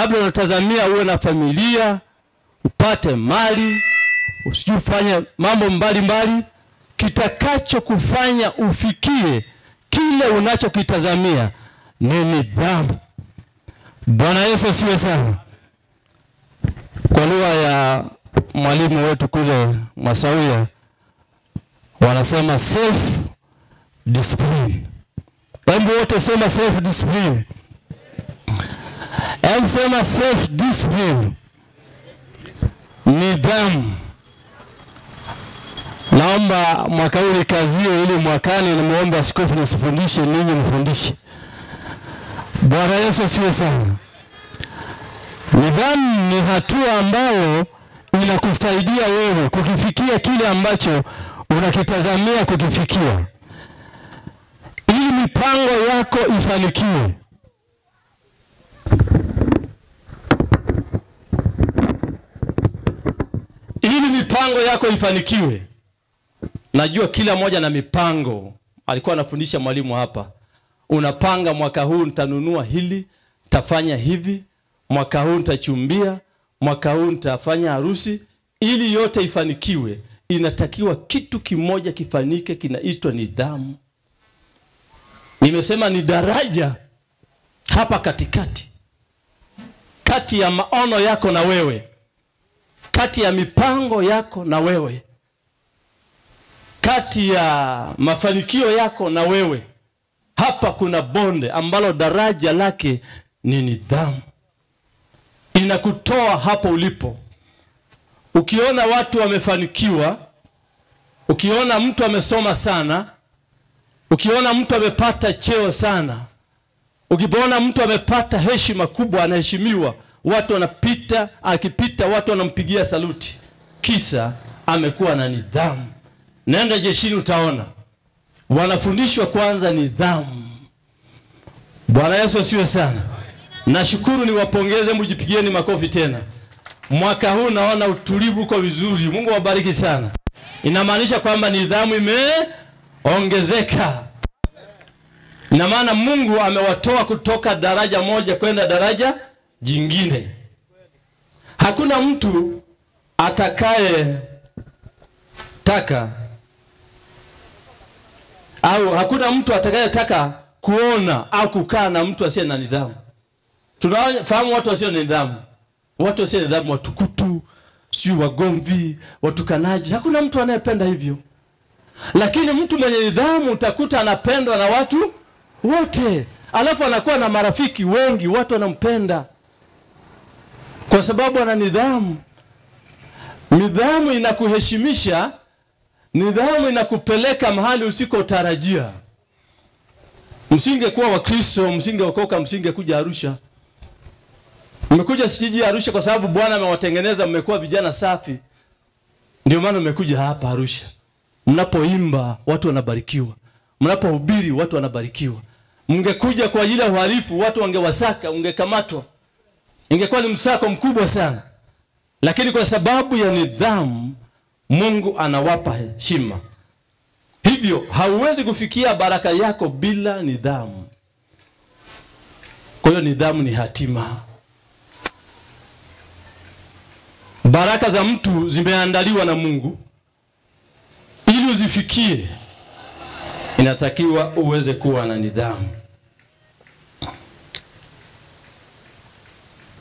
labda unatazamia uwe na familia, upate mali, usijifanye mambo mbalimbali, kitakacho kufanya ufikie kile unachokitazamia ni nidhamu. Bwana Yesu asifiwe sana. Kwa lugha ya mwalimu wetu kule Masawia wanasema self discipline. Hebu wote sema self discipline. Hebu sema self discipline. Nidhamu. Naomba mwaka huu nikazie ili mwakani nimuombe askofu nisifundishe ninyi mfundishe. Bwana Yesu asifiwe sana. Nidhamu ni hatua ambayo inakusaidia wewe kukifikia kile ambacho unakitazamia kukifikia, ili mipango yako ifanikiwe. Ili mipango yako ifanikiwe. Najua kila mmoja na mipango. Alikuwa anafundisha mwalimu hapa. Unapanga mwaka huu nitanunua hili, nitafanya hivi, mwaka huu nitachumbia, mwaka huu nitafanya harusi. Ili yote ifanikiwe, inatakiwa kitu kimoja kifanike, kinaitwa nidhamu. Nimesema ni daraja hapa katikati, kati ya maono yako na wewe, kati ya mipango yako na wewe, kati ya mafanikio yako na wewe. Hapa kuna bonde ambalo daraja lake ni nidhamu. Inakutoa hapo ulipo. Ukiona watu wamefanikiwa, ukiona mtu amesoma sana, ukiona mtu amepata cheo sana, ukiona mtu amepata heshima kubwa, anaheshimiwa, watu wanapita, akipita watu wanampigia saluti, kisa amekuwa na nidhamu. Nenda jeshini utaona wanafundishwa kwanza nidhamu. Bwana Yesu asifiwe sana. Nashukuru, niwapongeze, mjipigieni makofi tena. Mwaka huu naona utulivu uko vizuri. Mungu awabariki sana. Inamaanisha kwamba nidhamu imeongezeka. Ina maana Mungu amewatoa kutoka daraja moja kwenda daraja jingine. Hakuna mtu atakaye taka au hakuna mtu atakayetaka kuona au kukaa na mtu asiye na nidhamu. Tunafahamu watu wasio na nidhamu. Watu wasio na nidhamu, watukutu, sio wagomvi, watukanaji. Hakuna mtu anayependa hivyo. Lakini mtu mwenye nidhamu utakuta anapendwa na watu wote. Alafu anakuwa na marafiki wengi, watu wanampenda kwa sababu ana nidhamu. Nidhamu inakuheshimisha. Nidhamu inakupeleka mahali usikotarajia. Msingekuwa Wakristo, msingeokoka, msingekuja Arusha. Mmekuja sijiji Arusha kwa sababu Bwana amewatengeneza, mmekuwa vijana safi. Ndio maana mmekuja hapa Arusha. Mnapoimba watu wanabarikiwa. Mnapohubiri watu wanabarikiwa. Mngekuja kwa ajili ya uhalifu, watu wangewasaka, ungekamatwa. Ingekuwa ni msako mkubwa sana. Lakini kwa sababu ya nidhamu, Mungu anawapa heshima. Hivyo hauwezi kufikia baraka yako bila nidhamu. Kwa hiyo nidhamu ni hatima. Baraka za mtu zimeandaliwa na Mungu. Ili uzifikie, inatakiwa uweze kuwa na nidhamu.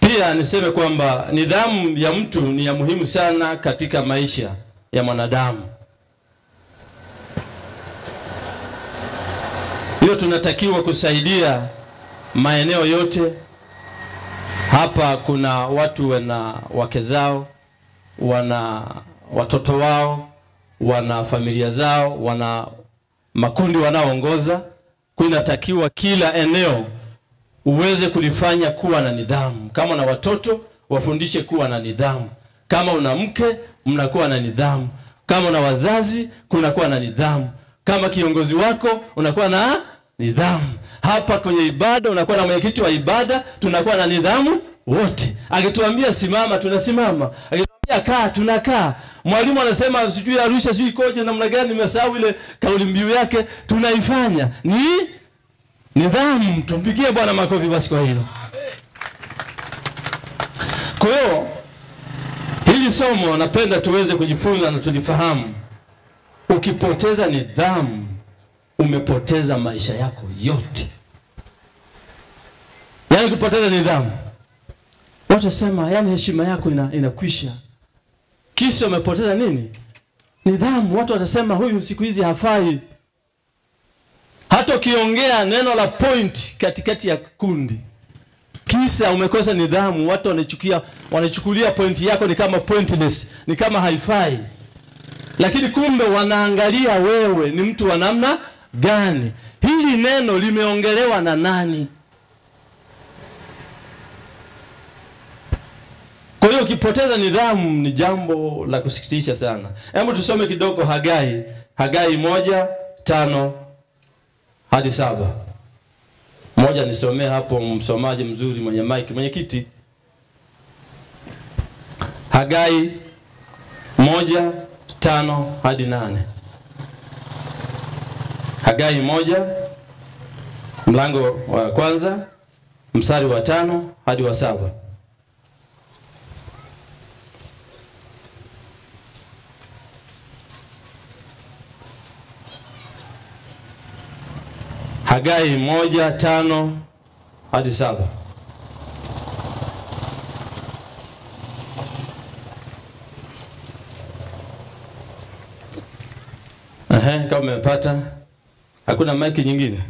Pia niseme kwamba nidhamu ya mtu ni ya muhimu sana katika maisha ya mwanadamu. Hiyo tunatakiwa kusaidia maeneo yote. Hapa kuna watu wana wake zao, wana watoto wao, wana familia zao, wana makundi wanaoongoza. Kunatakiwa kila eneo uweze kulifanya kuwa na nidhamu. Kama una watoto, wafundishe kuwa na nidhamu. Kama una mke, mnakuwa na nidhamu. Kama una wazazi, kunakuwa na nidhamu. Kama kiongozi wako, unakuwa na nidhamu. Hapa kwenye ibada unakuwa na mwenyekiti wa ibada, tunakuwa na nidhamu wote. Akituambia simama, tunasimama. Akituambia kaa, tunakaa. Mwalimu anasema sijui Arusha sijui ikoje namna gani, nimesahau ile kauli mbiu yake, tunaifanya. Ni nidhamu. Tumpigie Bwana makofi basi kwa hilo. Kwa hiyo hili somo napenda tuweze kujifunza na tulifahamu. Ukipoteza nidhamu, umepoteza maisha yako yote. Yaani kupoteza nidhamu, watu wasema yani heshima yako inakwisha. Kisa umepoteza nini? Nidhamu. Watu watasema huyu siku hizi hafai. Hata ukiongea neno la point katikati ya kundi, kisa umekosa nidhamu, watu wanachukulia point yako ni kama pointless, ni kama haifai. Lakini kumbe wanaangalia wewe ni mtu wa namna gani. Hili neno limeongelewa na nani? Kwa hiyo ukipoteza nidhamu ni jambo la kusikitisha sana. Hebu tusome kidogo Hagai 1:5 hadi 7. Moja nisomee hapo, msomaji mzuri mwenye mic, mwenye kiti. Hagai 1:5 hadi 8. Hagai 1 mlango wa kwanza mstari wa 5 hadi wa 7. Hagai 1:5 hadi 7. Kama umepata, hakuna mic nyingine.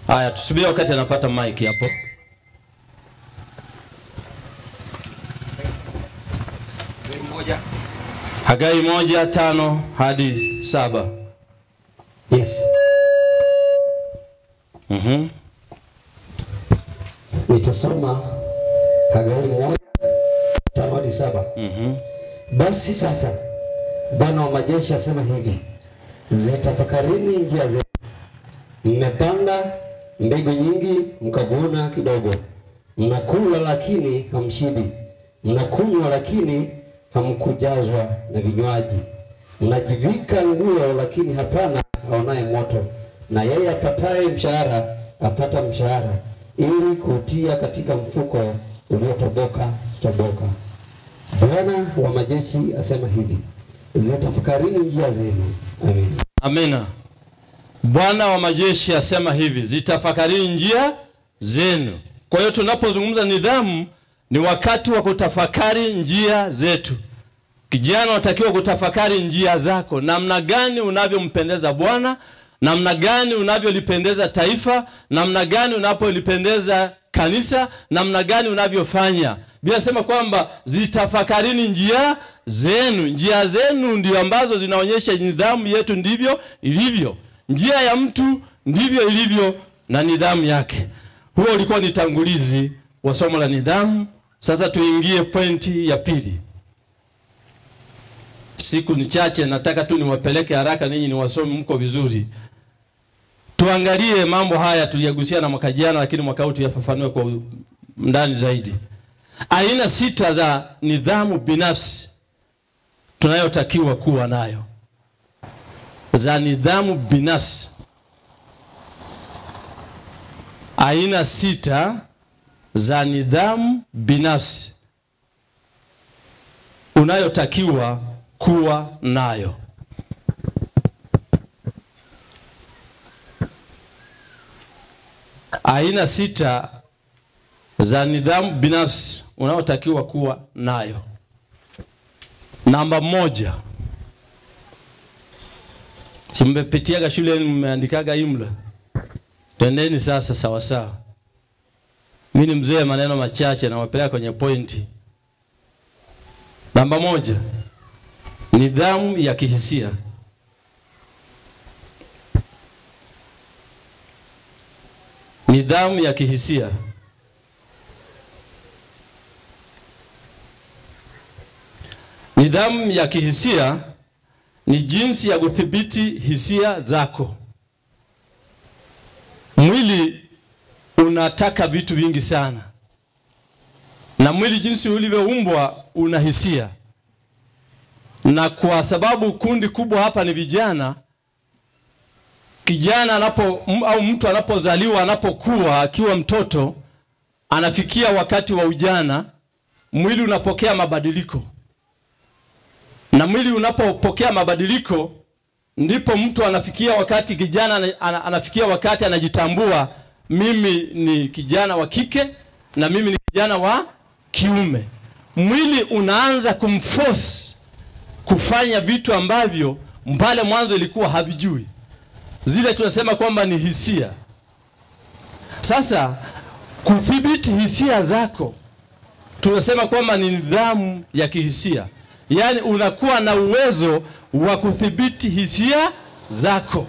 Haya, tusubiri wakati anapata mic hapo. Hagai 1:5 hadi 7. Yes. Nitasoma Hagai 1:5 hadi 7. Basi sasa Bwana wa majeshi asema hivi: zitafakarini njia zenu. Mmepanda mbegu nyingi mkavuna kidogo. Mnakula lakini hamshibi. Mnakunywa lakini hamkujazwa na vinywaji. Mnajivika nguo lakini hapana aonaye moto. Na yeye apataye mshahara apata mshahara ili kutia katika mfuko uliotoboka. Bwana wa majeshi asema hivi: zitafakarini njia zenu. Amen. Amina. Bwana wa majeshi asema hivi: zitafakarini njia zenu. Kwa hiyo tunapozungumza nidhamu, ni wakati wa kutafakari njia zetu. Kijana unatakiwa kutafakari njia zako, namna gani unavyompendeza Bwana, namna gani unavyolipendeza taifa, namna gani unapolipendeza kanisa, namna gani unavyofanya. Biblia inasema kwamba zitafakarini njia zenu. Njia zenu ndio ambazo zinaonyesha nidhamu yetu ndivyo ilivyo. Njia ya mtu ndivyo ilivyo na nidhamu yake. Huo ulikuwa ni tangulizi wa somo la nidhamu. Sasa tuingie pointi ya pili. Siku ni chache, nataka tu niwapeleke haraka ninyi ni wasomi mko vizuri. Tuangalie mambo haya tuliyagusia na mwaka jana, lakini mwaka huu tuyafafanue kwa ndani zaidi. Aina 6 za nidhamu binafsi tunayotakiwa kuwa nayo. Za nidhamu binafsi. Aina 6 za nidhamu binafsi unayotakiwa kuwa nayo. Aina 6 za nidhamu binafsi unayotakiwa kuwa nayo. Namba 1. Simbepitiaga shule mmeandikaga imla. Twendeni sasa sawa sawa. Mimi ni mzee maneno machache na wapeleka kwenye pointi. Namba 1. Nidhamu ya kihisia. Nidhamu ya kihisia. Nidhamu ya kihisia ni jinsi ya kudhibiti hisia zako. Mwili unataka vitu vingi sana. Na mwili jinsi ulivyoumbwa una hisia. Na kwa sababu kundi kubwa hapa ni vijana, kijana au mtu anapozaliwa, anapokuwa akiwa mtoto, anafikia wakati wa ujana, mwili unapokea mabadiliko. Na mwili unapopokea mabadiliko, ndipo mtu anafikia wakati, kijana anafikia wakati anajitambua, mimi ni kijana wa kike na mimi ni kijana wa kiume. Mwili unaanza kumforce kufanya vitu ambavyo mbale mwanzo ilikuwa havijui. Zile tunasema kwamba ni hisia. Sasa kudhibiti hisia zako tunasema kwamba ni nidhamu ya kihisia. Yaani unakuwa na uwezo wa kudhibiti hisia zako.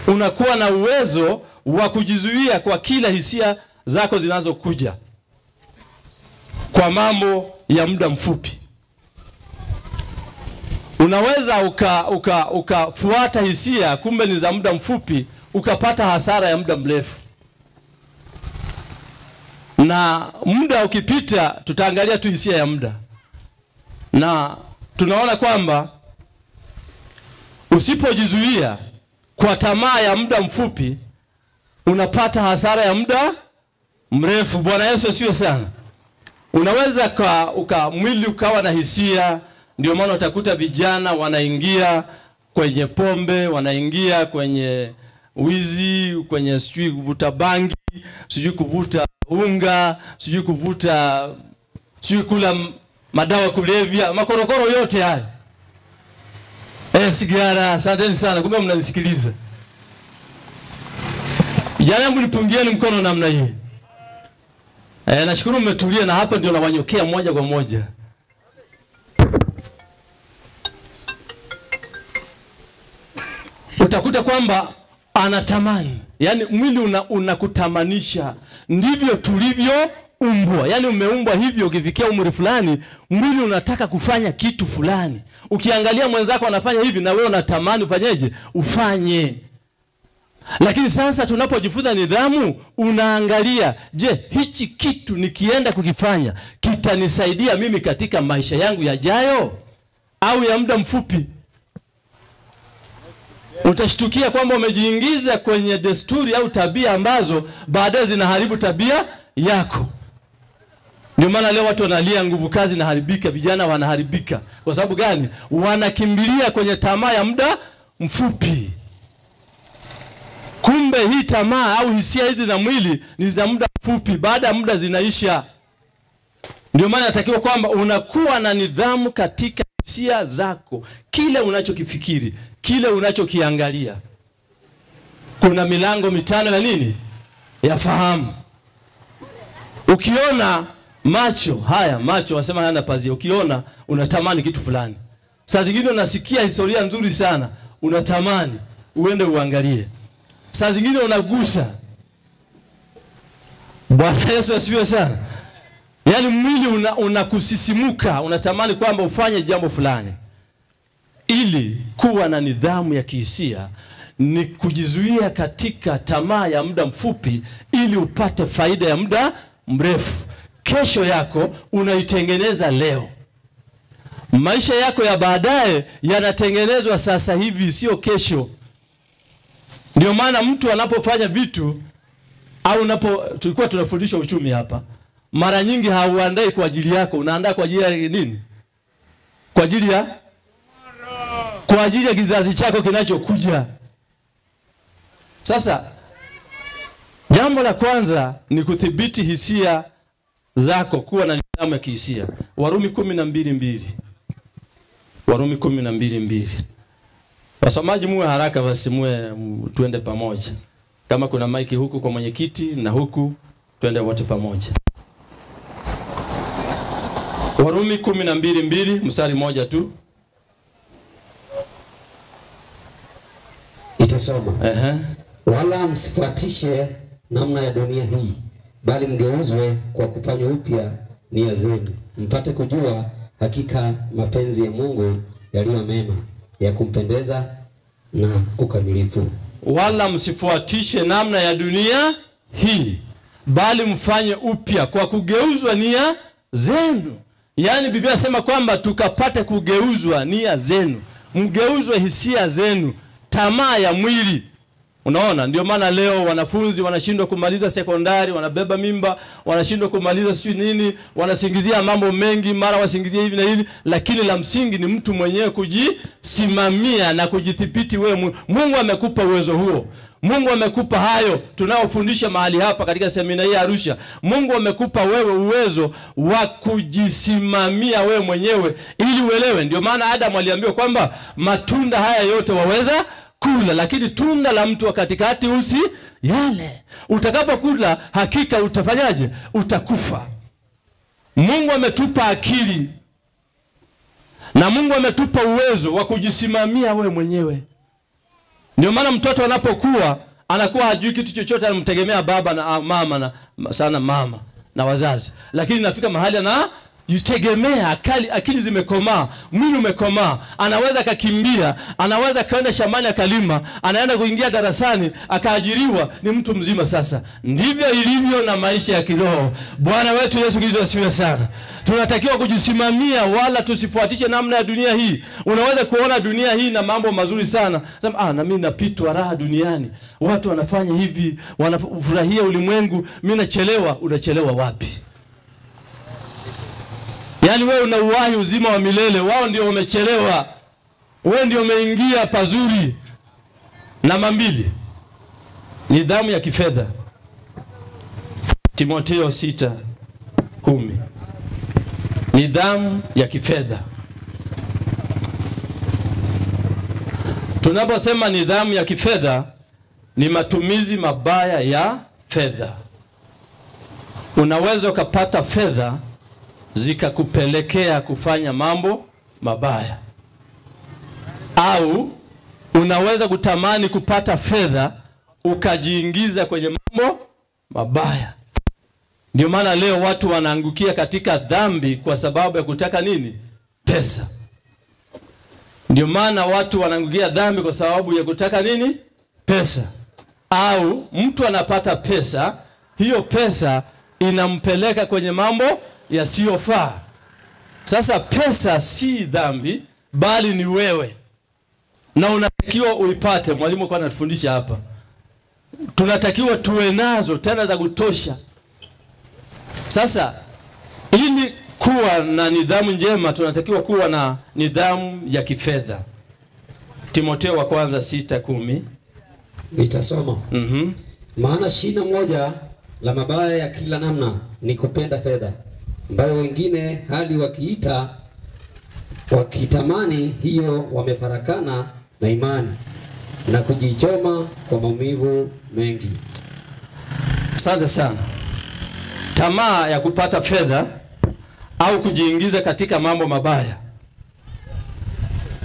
Unakuwa na uwezo wa kujizuia kwa kila hisia zako zinazokuja kwa mambo ya muda mfupi. Unaweza ukafuata hisia kumbe ni za muda mfupi, ukapata hasara ya muda mrefu. Na muda ukipita, tutaangalia tu hisia ya muda. Na tunaona kwamba usipojizuia kwa tamaa ya muda mfupi, unapata hasara ya muda mrefu. Bwana Yesu asifiwe sana. Unaweza mwili ukawa na hisia. Ndio maana utakuta vijana wanaingia kwenye pombe, wanaingia kwenye wizi, kwenye sijui kuvuta bangi, sijui kuvuta unga, sijui kuvuta, sijui kula madawa kulevya, makorokoro yote haya. Sigara. Asanteni sana, kumbe mnanisikiliza. Jana mnipungieni mkono namna hii. Nashukuru mmetulia, na hapa ndio nawanyokea moja kwa moja. Utakuta kwamba anatamani. Yaani mwili unakutamanisha. Ndivyo tulivyo umbwa. Yaani umeumbwa hivyo, ukifikia umri fulani, mwili unataka kufanya kitu fulani. Ukiangalia mwenzako anafanya hivi, na wewe unatamani ufanyeje? Ufanye. Lakini sasa tunapojifunza nidhamu, unaangalia, je, hichi kitu nikienda kukifanya kitanisaidia mimi katika maisha yangu yajayo au ya muda mfupi? Utashtukia kwamba umejiingiza kwenye desturi au tabia ambazo baadaye zinaharibu tabia yako. Ndio maana leo watu wanalia nguvu kazi inaharibika, vijana wanaharibika. Kwa sababu gani? Wanakimbilia kwenye tamaa ya muda mfupi. Kumbe hii tamaa au hisia hizi za mwili ni za muda mfupi, baada ya muda zinaisha. Ndio maana natakiwa kwamba unakuwa na nidhamu katika hisia zako. Kile unachokifikiri, kile unachokiangalia. Kuna milango mitano ya nini? Ya fahamu. Ukiona macho wasema hayana pazia. Ukiona unatamani kitu fulani. Saa zingine unasikia historia nzuri sana, unatamani uende uangalie. Saa zingine unagusa. Bwana Yesu asifiwe sana. Yaani mwili unakusisimuka, unatamani kwamba ufanye jambo fulani. Ili kuwa na nidhamu ya kihisia ni kujizuia katika tamaa ya muda mfupi ili upate faida ya muda mrefu. Kesho yako unaitengeneza leo. Maisha yako ya baadaye yanatengenezwa sasa hivi, sio kesho. Ndio maana mtu anapofanya vitu au tulikuwa tunafundishwa uchumi hapa, mara nyingi hauandai kwa ajili yako, unaandaa kwa ajili ya nini? Kwa ajili ya kizazi chako kinachokuja. Sasa jambo la kwanza ni kudhibiti hisia zako, kuwa na nidhamu ya kihisia. Warumi 12:2. Warumi 12:2. Wasomaji muwe haraka basi, tuende pamoja. Kama kuna maiki huku kwa mwenyekiti na huku, tuende wote pamoja. Warumi 12:2, mstari moja tu. Itasoma. Wala msifuatishe namna ya dunia hii, bali mgeuzwe kwa kufanywa upya nia zenu, mpate kujua hakika mapenzi ya Mungu yaliyo mema, ya kumpendeza na ukamilifu. Wala msifuatishe namna ya dunia hii, bali mfanye upya kwa kugeuzwa nia zenu. Yaani Biblia inasema kwamba tukapate kugeuzwa nia zenu. Mgeuzwe hisia zenu, tamaa ya mwili. Unaona, ndio maana leo wanafunzi wanashindwa kumaliza sekondari, wanabeba mimba, wanashindwa kumaliza sijui nini, wanasingizia mambo mengi, mara wasingizie hivi na hivi, lakini la msingi ni mtu mwenyewe kujisimamia na kujidhibiti wewe. Mungu amekupa uwezo huo. Mungu amekupa hayo tunaofundisha mahali hapa katika semina hii Arusha. Mungu amekupa wewe uwezo wa kujisimamia wewe mwenyewe ili uelewe. Ndio maana Adam aliambiwa kwamba matunda haya yote waweza kula, lakini tunda la mtu wa katikati yale. Utakapokula hakika utafanyaje? Utakufa. Mungu ametupa akili na Mungu ametupa uwezo wa kujisimamia wewe mwenyewe. Ndio maana mtoto anapokuwa anakuwa hajui kitu chochote, anamtegemea baba na mama na sana mama na wazazi. Lakini nafika mahali jitegemea, akili zimekomaa, mwili umekomaa, anaweza kakimbia, anaweza kaenda shambani akalima, anaenda kuingia darasani akaajiriwa, ni mtu mzima sasa. Ndivyo ilivyo na maisha ya kiroho. Bwana wetu Yesu Kristo asifiwe sana. Tunatakiwa kujisimamia, wala tusifuatishe namna ya dunia hii. Unaweza kuona dunia hii na mambo mazuri sana, sema na mimi napitwa raha duniani, watu wanafanya hivi, wanafurahia ulimwengu, mimi nachelewa. Unachelewa wapi? Yaani wewe unauwahi uzima wa milele, wao ndio wamechelewa. Wewe ndio umeingia pazuri. Namba 2. Nidhamu ya kifedha. Timotheo 6:10. Nidhamu ya kifedha. Tunaposema nidhamu ya kifedha, ni matumizi mabaya ya fedha. Unaweza ukapata fedha zikakupelekea kufanya mambo mabaya, au unaweza kutamani kupata fedha ukajiingiza kwenye mambo mabaya. Ndio maana leo watu wanaangukia katika dhambi kwa sababu ya kutaka nini? Pesa. Ndio maana watu wanaangukia dhambi kwa sababu ya kutaka nini? Pesa. Au mtu anapata pesa, hiyo pesa inampeleka kwenye mambo yasiyofaa. Sasa pesa si dhambi, bali ni wewe, na unatakiwa uipate. Mwalimu kwa anatufundisha hapa, tunatakiwa tuwe nazo tena za kutosha. Sasa ili kuwa na nidhamu njema, tunatakiwa kuwa na nidhamu ya kifedha. Timotheo wa kwanza 6:10. Nitasoma. Maana shina moja la mabaya ya kila namna ni kupenda fedha, ambayo wengine hali wakitamani hiyo wamefarakana na imani na kujichoma kwa maumivu mengi. Asante sana. Tamaa ya kupata fedha au kujiingiza katika mambo mabaya.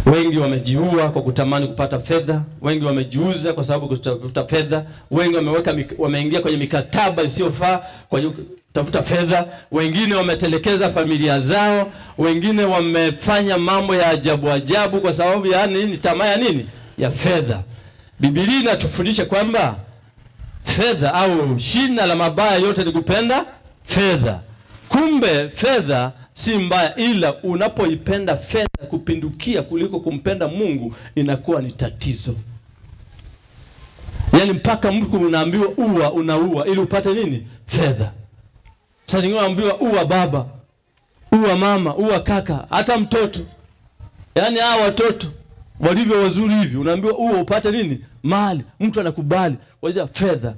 Wengi wamejiua kwa kutamani kupata fedha, wengi wamejiuza kwa sababu kutafuta fedha, wengi wameingia kwenye mikataba isiyofaa kwa kutafuta fedha, wengine wametelekeza familia zao, wengine wamefanya mambo ya ajabu kwa sababu ya nini? Tamaa ya nini? Ya fedha. Biblia inatufundisha kwamba fedha au shina la mabaya yote ni kupenda fedha. Kumbe fedha si mbaya, ila unapoipenda fedha kupindukia kuliko kumpenda Mungu inakuwa ni tatizo. Yaani mpaka mtu unaambiwa unaua ili upate nini? Fedha. Sasa nyingine unaambiwa ua baba, ua mama, ua kaka, hata mtoto. Yaani hao watoto walivyo wazuri hivi unaambiwa upate nini? Mali. Mtu anakubali kwa sababu fedha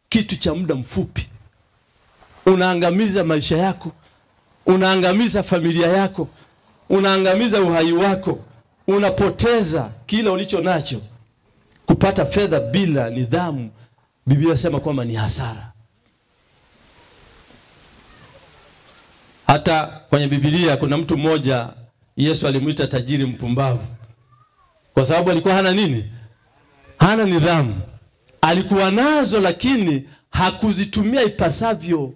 kitu cha muda mfupi. Unaangamiza maisha yako, unaangamiza familia yako, unaangamiza uhai wako, unapoteza kila ulicho nacho. Kupata fedha bila nidhamu, Biblia inasema kwamba ni hasara. Hata kwenye Biblia kuna mtu mmoja Yesu alimuita tajiri mpumbavu, kwa sababu alikuwa hana nini? Hana nidhamu. Alikuwa nazo lakini hakuzitumia ipasavyo.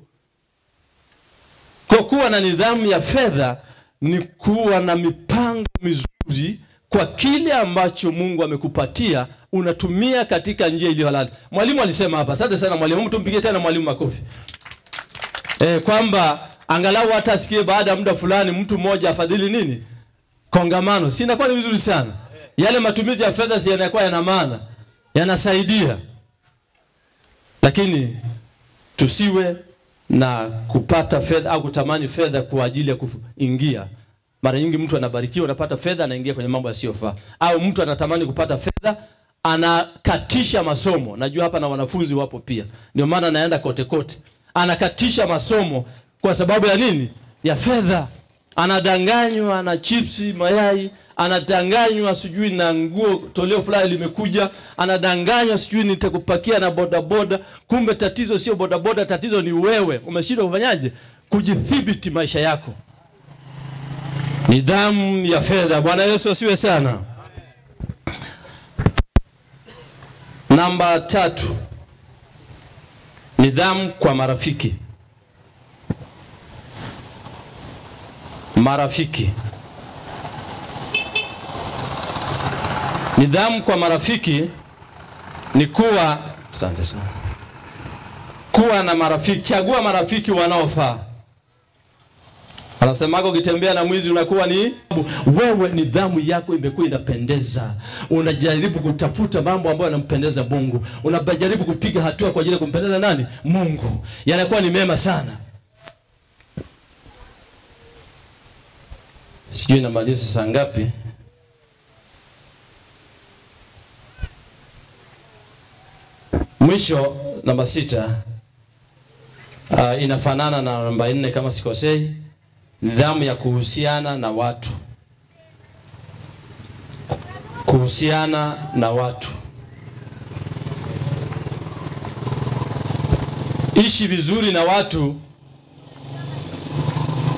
Kwa kuwa na nidhamu ya fedha ni kuwa na mipango mizuri kwa kile ambacho Mungu amekupatia, unatumia katika njia iliyo halali. Mwalimu alisema hapa, asante sana mwalimu, mtu mpige tena mwalimu makofi. Kwamba angalau hata asikie baada ya muda fulani mtu mmoja afadhili nini? Kongamano. Si inakuwa ni vizuri sana. Yale matumizi ya fedha si yanakuwa yana maana, yanasaidia. Lakini tusiwe na kupata fedha au kutamani fedha kwa ajili ya kuingia. Mara nyingi mtu anabarikiwa, anapata fedha, anaingia kwenye mambo yasiyofaa. Au mtu anatamani kupata fedha, anakatisha masomo. Najua hapa na wanafunzi wapo pia. Ndio maana anaenda kote kote. Anakatisha masomo kwa sababu ya nini? Ya fedha. Anadanganywa na chipsi, mayai, anadanganywa sijui na nguo toleo fulani limekuja, anadanganywa sijui nitakupakia na bodaboda. Kumbe tatizo sio bodaboda, tatizo ni wewe. Umeshindwa kufanyaje? Kujidhibiti maisha yako. Nidhamu ya fedha. Bwana Yesu asiwe sana. Namba 3. Nidhamu kwa marafiki. Marafiki. Nidhamu kwa marafiki ni kuwa, asante sana, kuwa na marafiki. Chagua marafiki wanaofaa. Anasemaga ukitembea na mwizi unakuwa ni wewe. Nidhamu yako imekuwa inapendeza. Unajaribu kutafuta mambo ambayo yanampendeza Mungu. Unajaribu kupiga hatua kwa ajili ya kumpendeza nani? Mungu. Yanakuwa ni mema sana. Sijui namaliza saa ngapi. Mwisho namba 6 inafanana na namba 4 kama sikosei. Nidhamu ya kuhusiana na watu. Kuhusiana na watu. Ishi vizuri na watu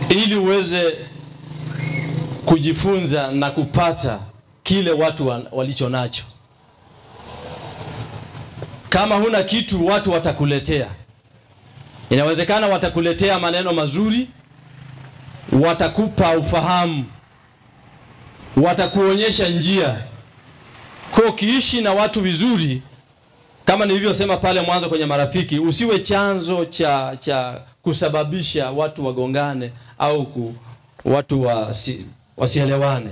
ili uweze kujifunza na kupata kile watu walicho nacho. Kama huna kitu, watu watakuletea. Inawezekana watakuletea maneno mazuri, watakupa ufahamu, watakuonyesha njia. Kwa kiishi na watu vizuri, kama nilivyosema pale mwanzo kwenye marafiki, usiwe chanzo cha kusababisha watu wagongane au watu wasielewane.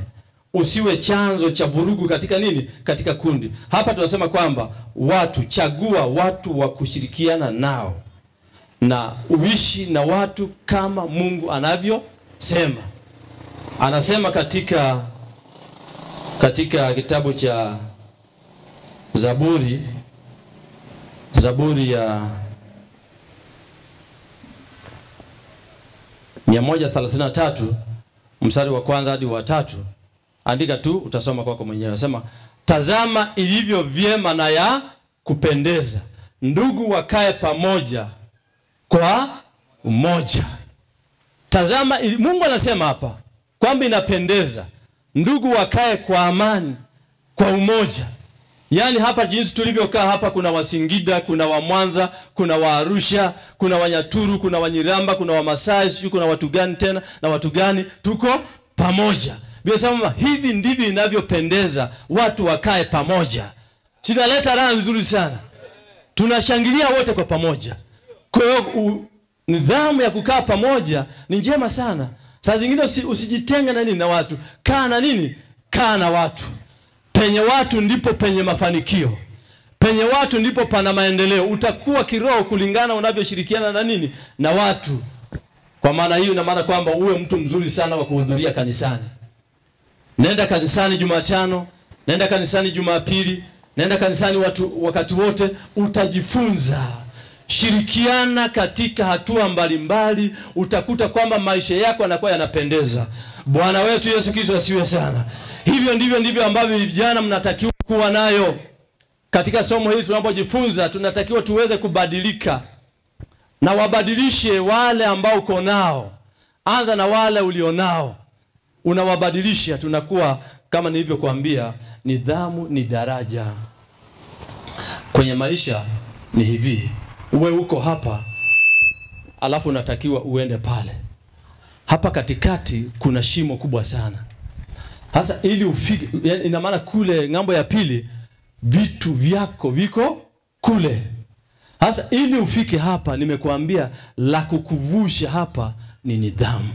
Usiwe chanzo cha vurugu katika nini? Katika kundi. Hapa tunasema kwamba chagua watu wa kushirikiana nao na uishi na watu kama Mungu anavyosema. Anasema katika kitabu cha Zaburi ya 133 mstari wa 1 hadi wa 3. Andika tu, utasoma kwako mwenyewe. Anasema, tazama ilivyo vyema na ya kupendeza ndugu wakae pamoja kwa umoja. Tazama, Mungu anasema hapa kwamba inapendeza ndugu wakae kwa amani, kwa umoja. Yaani hapa jinsi tulivyokaa hapa, kuna Wasingida, kuna wa Mwanza, kuna wa Arusha, kuna wa Nyaturu, kuna wa Nyiramba, kuna wa Masai, sio kuna watu gani tena na watu gani, tuko pamoja. Biblia hivi ndivyo inavyopendeza watu wakae pamoja. Tunaleta raha nzuri sana. Tunashangilia wote kwa pamoja. Kwa hiyo nidhamu ya kukaa pamoja ni njema sana. Saa zingine usijitenga na nini na watu. Kaa na nini? Kaa na watu. Penye watu ndipo penye mafanikio. Penye watu ndipo pana maendeleo. Utakuwa kiroho kulingana unavyoshirikiana na nini? Na watu. Kwa maana hiyo ina maana kwamba uwe mtu mzuri sana wa kuhudhuria kanisani. Nenda kanisani Jumatano, nenda kanisani Jumapili, nenda kanisani wakati wote, utajifunza. Shirikiana katika hatua mbalimbali, utakuta kwamba maisha yako yanakuwa yanapendeza. Bwana wetu Yesu Kristo asiwe sana. Hivyo ndivyo ambavyo vijana mnatakiwa kuwa nayo. Katika somo hili tunapojifunza, tunatakiwa tuweze kubadilika. Na wabadilishe wale ambao uko nao. Anza na wale ulionao. Unawabadilisha, tunakuwa kama nilivyokuambia, nidhamu ni daraja. Kwenye maisha ni hivi, uwe uko hapa, alafu unatakiwa uende pale. Hapa katikati kuna shimo kubwa sana. Sasa ili ufike, ina maana kule ngambo ya pili vitu vyako viko kule. Sasa ili ufike hapa, nimekuambia la kukuvusha hapa ni nidhamu.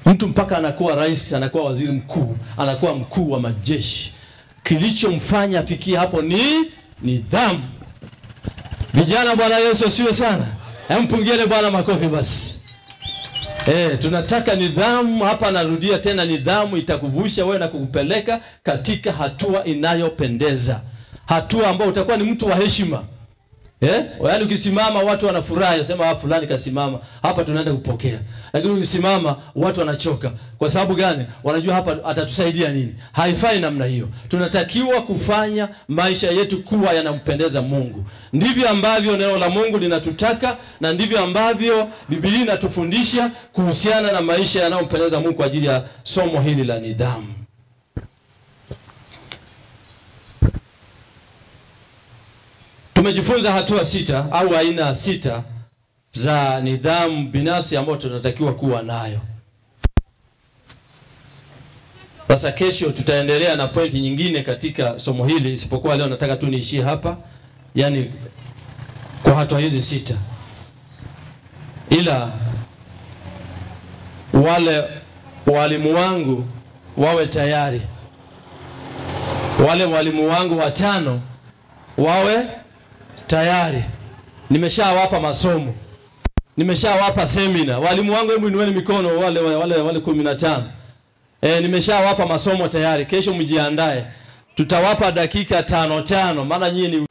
Mtu mpaka anakuwa rais, anakuwa waziri mkuu, anakuwa mkuu wa majeshi. Kilichomfanya afikie hapo ni nidhamu. Vijana, Bwana Yesu asiwe sana. Mpungieni Bwana makofi basi. Tunataka nidhamu hapa, narudia tena, nidhamu itakuvusha wewe na kukupeleka katika hatua inayopendeza. Hatua ambayo utakuwa ni mtu wa heshima. Yaani ukisimama watu wanafurahi, wasema fulani kasimama, hapa tunaenda kupokea. Lakini ukisimama watu wanachoka. Kwa sababu gani? Wanajua hapa atatusaidia nini? Haifai namna hiyo. Tunatakiwa kufanya maisha yetu kuwa yanampendeza Mungu. Ndivyo ambavyo neno la Mungu linatutaka, na ndivyo ambavyo Biblia inatufundisha kuhusiana na maisha yanayompendeza Mungu kwa ajili ya somo hili la nidhamu. Tumejifunza hatua 6 au aina 6 za nidhamu binafsi ambayo tunatakiwa kuwa nayo. Sasa kesho tutaendelea na pointi nyingine katika somo hili, isipokuwa leo nataka tu niishie hapa, yani kwa hatua hizi 6. Ila wale walimu wangu wawe tayari. Wale walimu wangu 5 wawe tayari. Nimeshawapa masomo, nimeshawapa semina. Walimu wangu, hebu inueni mikono wale 15. Nimeshawapa masomo tayari. Kesho mjiandae, tutawapa dakika 5 maana nyinyi